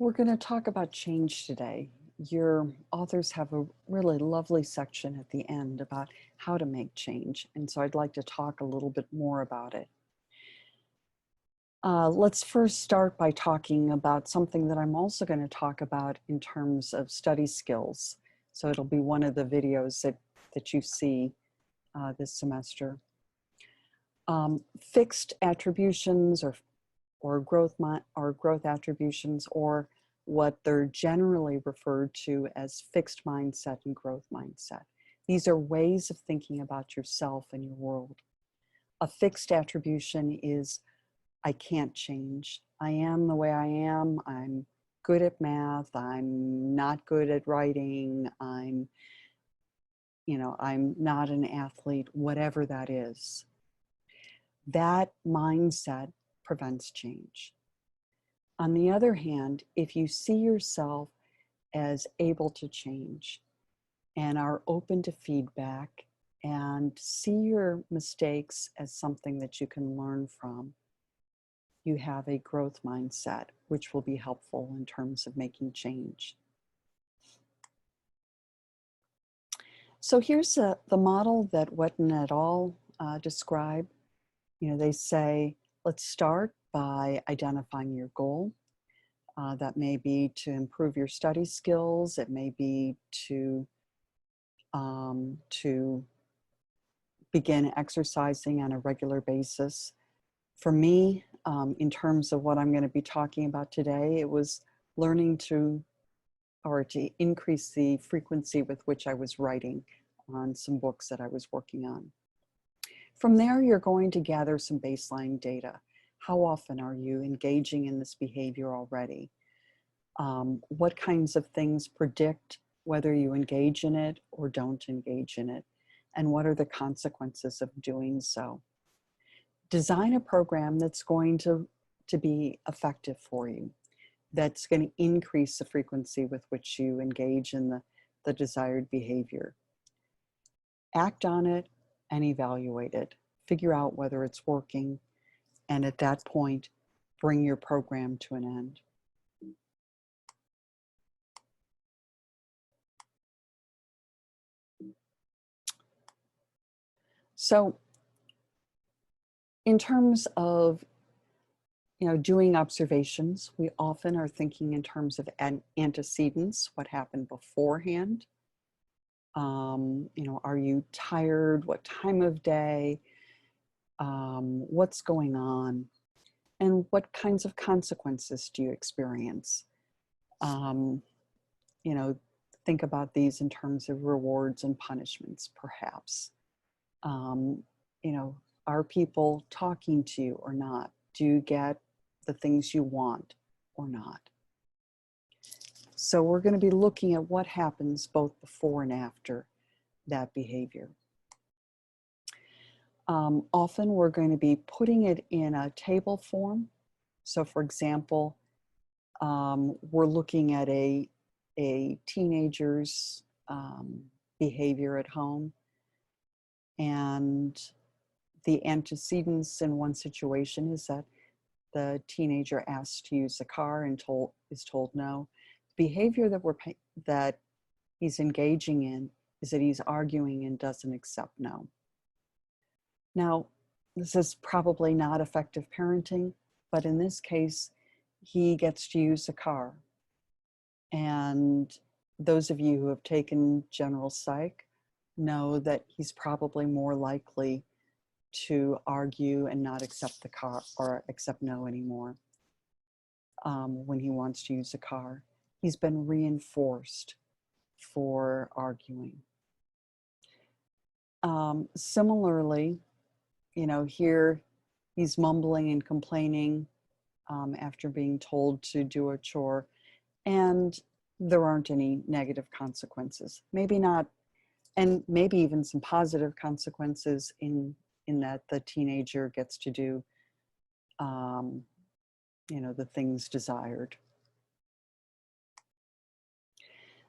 We're going to talk about change today. Your authors have a really lovely section at the end about how to make change. And so I'd like to talk a little bit more about it. Let's first start by talking about something that I'm also going to talk about in terms of study skills. So it'll be one of the videos that you see this semester. Fixed attributions or growth attributions, or what they're generally referred to as fixed mindset and growth mindset. These are ways of thinking about yourself and your world. A fixed attribution is, I can't change. I am the way I am. I'm good at math. I'm not good at writing. I'm not an athlete, whatever that is. That mindset prevents change. On the other hand, if you see yourself as able to change and are open to feedback and see your mistakes as something that you can learn from, you have a growth mindset, which will be helpful in terms of making change. So here's the model that Wetton et al. Describe. They say, let's start by identifying your goal. That may be to improve your study skills. It may be to begin exercising on a regular basis. For me, in terms of what I'm going to be talking about today, it was learning to increase the frequency with which I was writing on some books that I was working on. From there, you're going to gather some baseline data. How often are you engaging in this behavior already? What kinds of things predict whether you engage in it or don't engage in it? And what are the consequences of doing so? Design a program that's going to be effective for you, that's going to increase the frequency with which you engage in the desired behavior. Act on it and evaluate it. Figure out whether it's working, and at that point, bring your program to an end. So in terms of doing observations, we often are thinking in terms of antecedents, what happened beforehand. Are you tired? What time of day? What's going on? And what kinds of consequences do you experience? Think about these in terms of rewards and punishments, perhaps. Are people talking to you or not? Do you get the things you want or not? So we're going to be looking at what happens both before and after that behavior. Often we're going to be putting it in a table form. So for example, we're looking at a teenager's behavior at home, and the antecedents in one situation is that the teenager asks to use the car and is told no. Behavior that he's engaging in is that he's arguing and doesn't accept no. Now, this is probably not effective parenting, but in this case, he gets to use the car. And those of you who have taken general psych know that he's probably more likely to argue and not accept the car or accept no anymore when he wants to use a car. He's been reinforced for arguing. Similarly, here he's mumbling and complaining after being told to do a chore, and there aren't any negative consequences. Maybe not, and maybe even some positive consequences in that the teenager gets to do the things desired.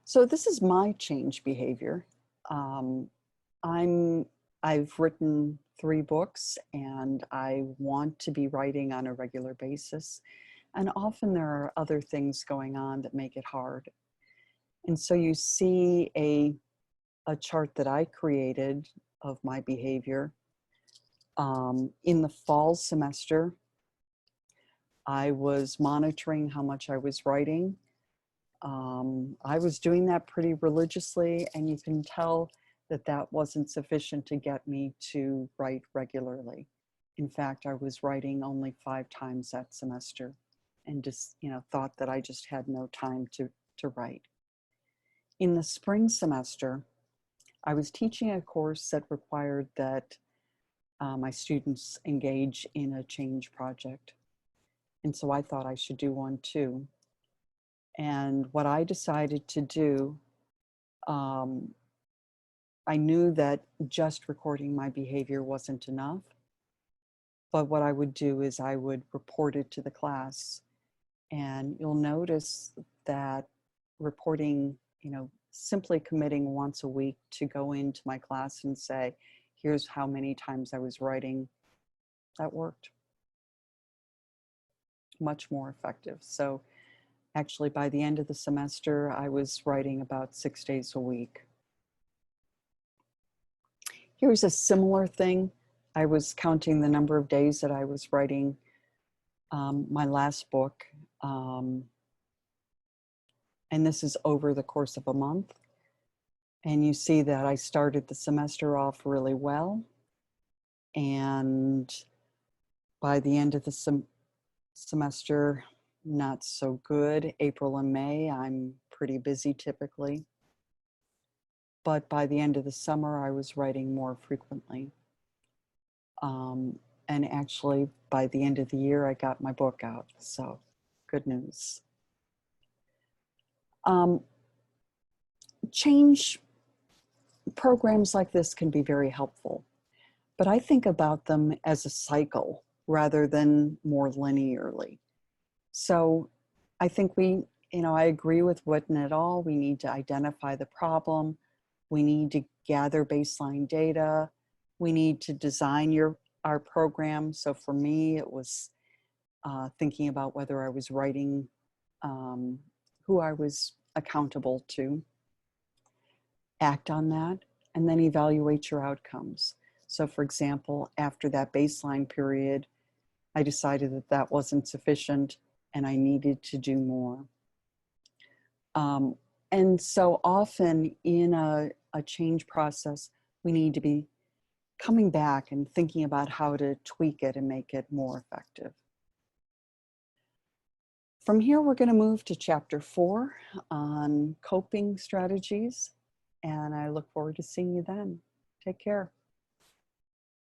So this is my change behavior. I've written 3 books, and I want to be writing on a regular basis. And often there are other things going on that make it hard. And so you see a chart that I created of my behavior. In the fall semester, I was monitoring how much I was writing. I was doing that pretty religiously, and you can tell that that wasn't sufficient to get me to write regularly. In fact, I was writing only 5 times that semester and just, thought that I just had no time to write. In the spring semester, I was teaching a course that required that my students engage in a change project. And so I thought I should do one too. And what I decided to do, I knew that just recording my behavior wasn't enough. But what I would do is I would report it to the class. And you'll notice that reporting, simply committing once a week to go into my class and say, here's how many times I was writing, that worked. Much more effective. So actually, by the end of the semester, I was writing about 6 days a week. Here's a similar thing. I was counting the number of days that I was writing my last book. And this is over the course of a month. And you see that I started the semester off really well. And by the end of the semester, not so good. April and May, I'm pretty busy typically. But by the end of the summer, I was writing more frequently. And actually, by the end of the year, I got my book out. So good news. Change programs like this can be very helpful, but I think about them as a cycle rather than more linearly. So I think I agree with Witten et al. We need to identify the problem. We need to gather baseline data. We need to design our program. So for me, it was thinking about whether I was writing, who I was accountable to, act on that, and then evaluate your outcomes. So for example, after that baseline period, I decided that that wasn't sufficient and I needed to do more. And so often in a change process, we need to be coming back and thinking about how to tweak it and make it more effective. From here, we're going to move to chapter 4 on coping strategies, and I look forward to seeing you then. Take care.